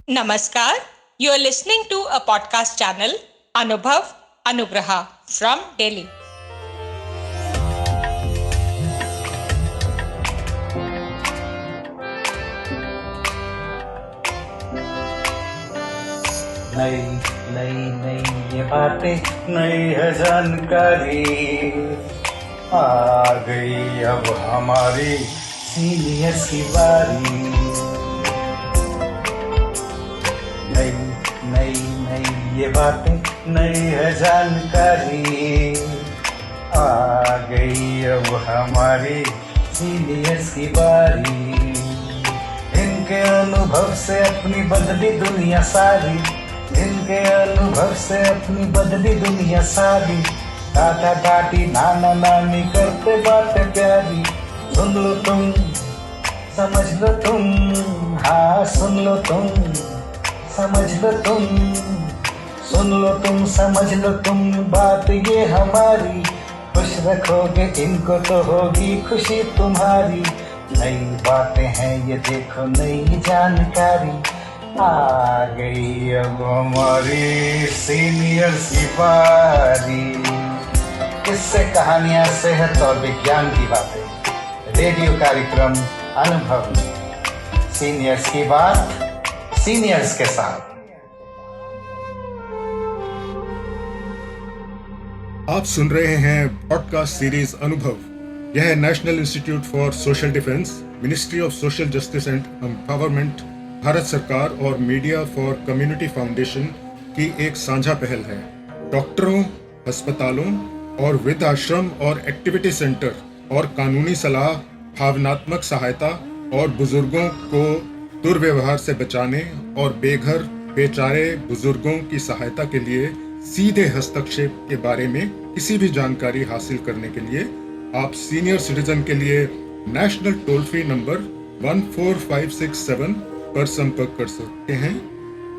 Namaskar. You are listening to a podcast channel, Anubhav Anugraha from Delhi. नई नई नई ये बातें, नई है जानकारी, आ गई अब हमारी सीनियर्स की बारी। नई नई नई ये बातें, नई है जानकारी, आ गई अब हमारी सीनियर्स की बारी। इनके अनुभव से अपनी बदली दुनिया सारी, इनके अनुभव से अपनी बदली दुनिया सारी। दादा दादी नाना नानी करते बातें प्यारी, सुन लो तुम, समझ लो तुम, हाँ सुन लो तुम, समझ लो तुम, सुन लो तुम, समझ लो तुम, बात ये हमारी। खुश रखोगे इनको तो होगी खुशी तुम्हारी। नई बातें हैं ये देखो, नई जानकारी, आ गई अब हमारी सीनियर्स की बारी। किससे कहानियां, सेहत और विज्ञान की बातें, रेडियो कार्यक्रम अनुभव में सीनियर्स की बात, सीनियर्स के साथ। आप सुन रहे हैं पॉडकास्ट सीरीज अनुभव। यह है national institute for social defence, ministry of social justice and empowerment, Bharat सरकार और मीडिया फॉर कम्युनिटी फाउंडेशन की एक साझा पहल है। डॉक्टरों, अस्पतालों और वृद्धाश्रम और एक्टिविटी सेंटर और कानूनी सलाह, भावनात्मक सहायता और बुजुर्गों को दुर्व्यवहार से बचाने और बेघर बेचारे बुजुर्गों की सहायता के लिए सीधे हस्तक्षेप के बारे में किसी भी जानकारी हासिल करने के लिए आप सीनियर सिटीजन के लिए नेशनल टोल फ्री नंबर 14567 पर संपर्क कर सकते हैं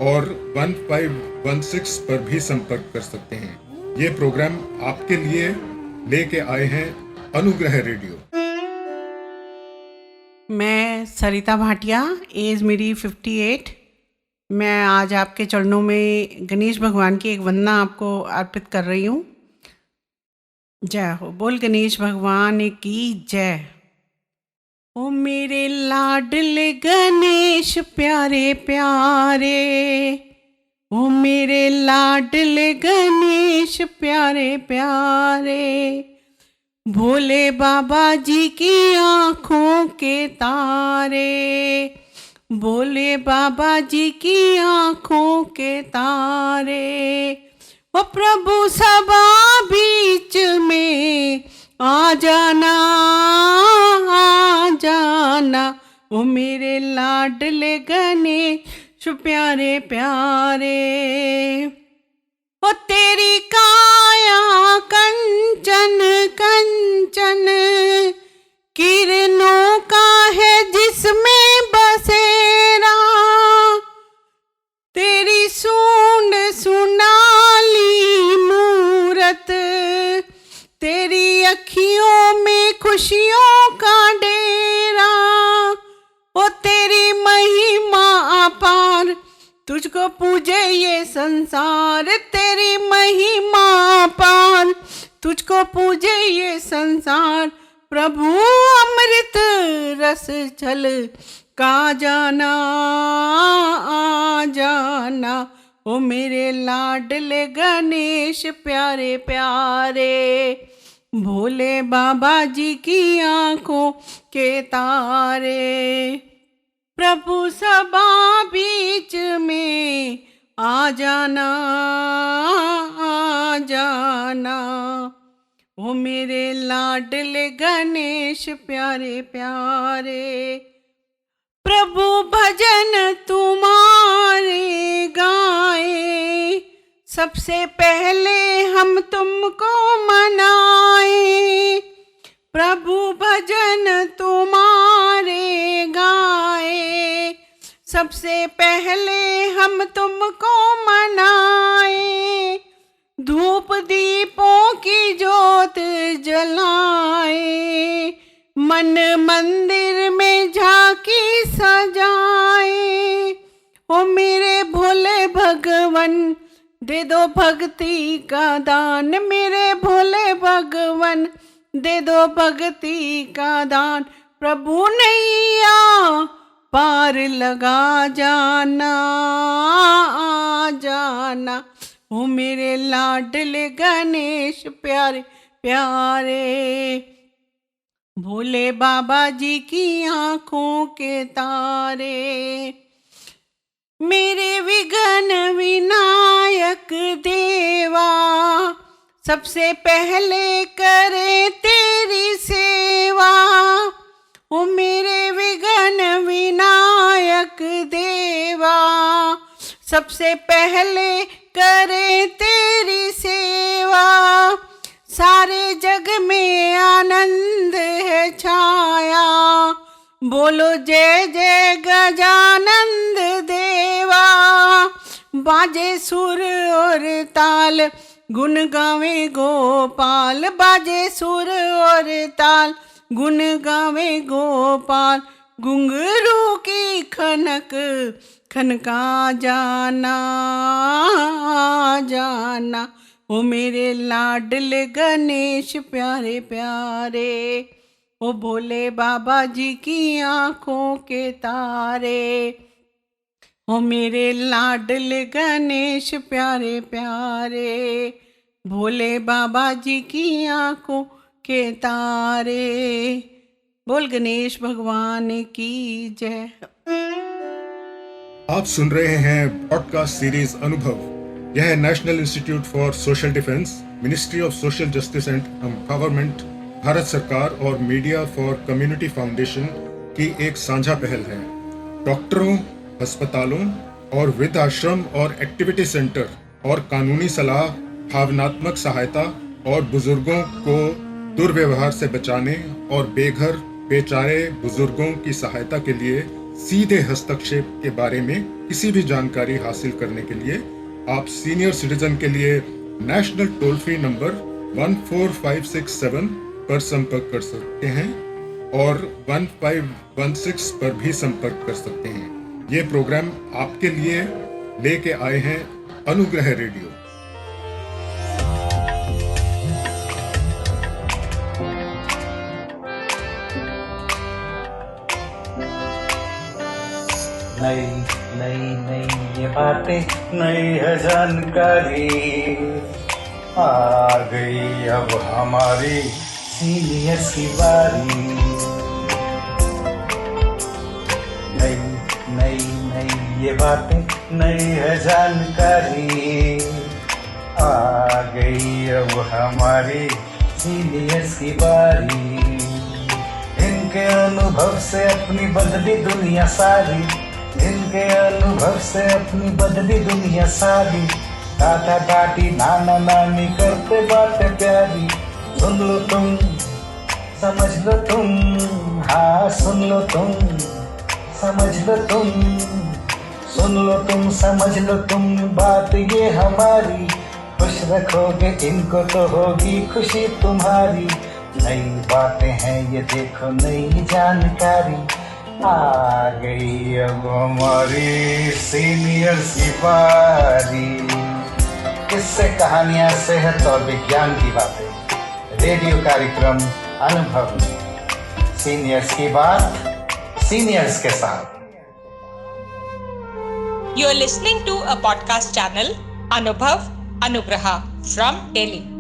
और 1516 पर भी संपर्क कर सकते हैं। ये प्रोग्राम आपके लिए लेके आए हैं अनुग्रह रेडियो। मैं सरिता भाटिया, एज मेरी 58। मैं आज आपके चरणों में गणेश भगवान की एक वंदना आपको अर्पित कर रही हूँ। जय हो, बोल गणेश भगवान की जय। ओ मेरे लाडले गणेश प्यारे प्यारे, ओ मेरे लाडले गणेश प्यारे प्यारे, भोले बाबा जी की आँखों के तारे, भोले बाबा जी की आँखों के तारे। ओ प्रभु सभा बीच में आ जाना, आ जाना, ओ मेरे लाडले गणेश प्यारे प्यारे। ओ तेरी काया कंचन कंचन, किरणों का है जिसमें बसेरा, तेरी सूंड सुनाली मूरत, तेरी अखियों में खुशियों का डेरा। ओ तेरी महिमा अपार, तुझको पूजे ये संसार, तेरी महिमा अपार, तुझको पूजे ये संसार। प्रभु अमृत रस छल का जाना, आ जाना, ओ मेरे लाडले गणेश प्यारे प्यारे, भोले बाबा जी की आँखों के तारे। प्रभु सभा बीच में आ जाना, आ जाना, ओ मेरे लाडले गणेश प्यारे प्यारे। प्रभु भजन तुम्हारे गाए, सबसे पहले हम तुमको मनाए। प्रभु भजन तुम्हारे गाए, सबसे पहले हम तुमको मनाए। धूप दीपों की ज्योत जलाए, मन मंदिर में झांकी सजाए। ओ मेरे भोले भगवन दे दो भक्ति का दान, मेरे भोले भगवन दे दो भक्ति का दान। प्रभु नैया पार लगा जाना जाना। ओ मेरे लाडले गणेश प्यारे प्यारे, भोले बाबा जी की आंखों के तारे। मेरे विघ्न विनायक देवा, सबसे पहले करे तेरी सेवा। ओ मेरे विघ्न विनायक देवा, सबसे पहले करे तेरी सेवा। सारे जग में आनंद है छाया, बोलो जय जय गजानंद देवा। बाजे सुर और ताल, गुण गावे गोपाल। बाजे सुर और ताल, गुण गावे गोपाल। घुंघरू की खनक खनका जाना जाना। ओ मेरे लाडले गणेश प्यारे प्यारे, ओ भोले बाबा जी की आंखों के तारे। ओ मेरे लाडले गणेश प्यारे प्यारे, भोले बाबा जी की आंखों के तारे। बोल गणेश भगवान की जय। आप सुन रहे हैं पॉडकास्ट सीरीज अनुभव। यह है national institute for social defence, ministry of social justice and empowerment, Bharat सरकार और मीडिया फॉर कम्युनिटी फाउंडेशन की एक साझा पहल है। डॉक्टरों, अस्पतालों और वृद्धाश्रम और एक्टिविटी सेंटर और कानूनी सलाह, भावनात्मक सहायता और बुजुर्गों को दुर्व्यवहार से बचाने और बेघर बेचारे बुजुर्गों की सहायता के लिए सीधे हस्तक्षेप के बारे में किसी भी जानकारी हासिल करने के लिए आप सीनियर सिटीजन के लिए नेशनल टोल फ्री नंबर 14567 पर संपर्क कर सकते हैं और 1516 पर भी संपर्क कर सकते हैं। ये प्रोग्राम आपके लिए लेके आए हैं अनुग्रह रेडियो। नई नई नई ये बातें, नई है जानकारी, आ गई अब हमारी सीनियर्स की बारी। नई नई नई ये बातें, नई है जानकारी, आ गई अब हमारी सीनियर्स की बारी। इनके अनुभव से अपनी बदली दुनिया सारी, इनके अनुभव से अपनी बदली दुनिया सारी। दादा दादी नाना नानी करते बातें प्यारी, सुन लो तुम, समझ लो तुम, हाँ सुन लो तुम, समझ लो तुम, सुन लो तुम, समझ लो तुम, बात ये हमारी। खुश रखोगे इनको तो होगी खुशी तुम्हारी। नई बातें हैं ये देखो, नई जानकारी, आ गई अब हमारी सीनियर्स की बारी। किससे कहानियां, सेहत और विज्ञान की बातें, रेडियो कार्यक्रम अनुभव में सीनियर्स की बात सीनियर्स के साथ। You are listening to a podcast channel Anubhav Anugraha from Delhi.